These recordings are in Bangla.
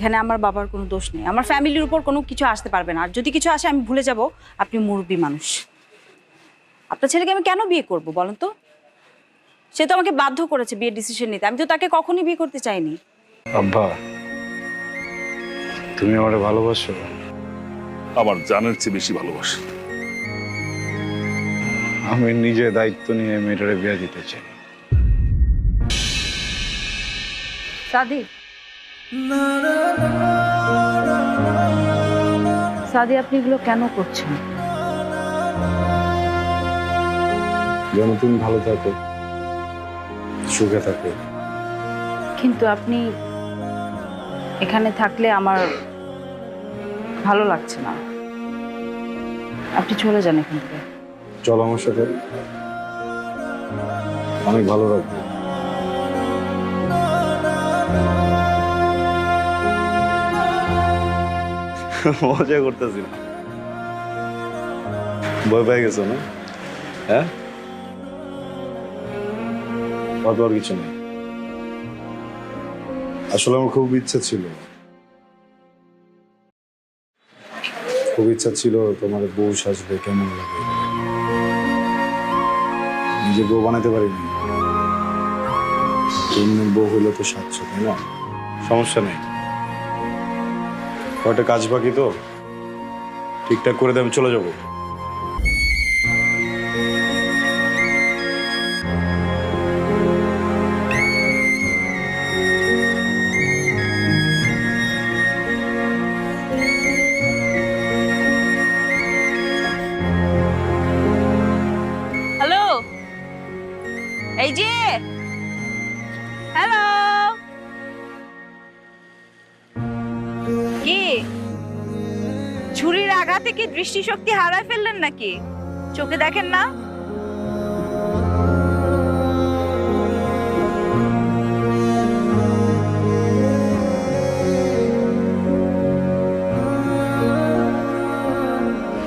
এখানে আমার বাবার কোনো দোষ নেই, আমার ফ্যামিলির উপর কোনো কিছু আসতে পারবে না। আর যদি কিছু আসে আমি ভুলে যাব আপনি মুরব্বী মানুষ। আপনার ছেলেকে আমি কেন বিয়ে করব বলেন তো? সে তো আমাকে বাধ্য করেছে বিয়ের ডিসিশন নিতে, আমি তো তাকে কখনই বিয়ে করতে চাইনি। আব্বা, তুমি আমারে ভালোবাসো? আমার জানের চেয়ে বেশি ভালোবাসি। আমি নিজে দায়িত্ব নিয়ে মেয়েটারে বিয়ে দিতে চাই। সাদি, সাদি, আপনি এগুলো কেন করছেন? যেন তুমি ভালো থাকো, সুখে থাকো। কিন্তু আপনি এখানে থাকলে আমার ভালো লাগছে না, আপনি চলে যান এখান থেকে। চলো আমার সাথে, অনেক ভালো রাখবো। মজা করতেছি না, ভয় পেয়ে গেছো না? হ্যাঁ, কত আর কিছু নেই। আসলে আমার খুব ইচ্ছা ছিল, তোমার বউ সাজবে কেমন লাগে। নিজে বউ বানাতে পারিনি, অন্যের বউ হইলে তো সাজছো, তাই না? সমস্যা নেই, কয়টা কাজ বাকি তো, ঠিকঠাক করে দিয়ে আমি চলে যাবো। হ্যালো, এই যে, হ্যালো, কি ছুরির আঘাতে কি দৃষ্টিশক্তি হারায় ফেললেন নাকি? চোখে দেখেন না?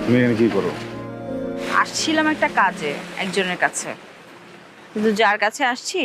তুমি এখানে কি করো? আসছিলাম একটা কাজে একজনের কাছে, কিন্তু যার কাছে আসছি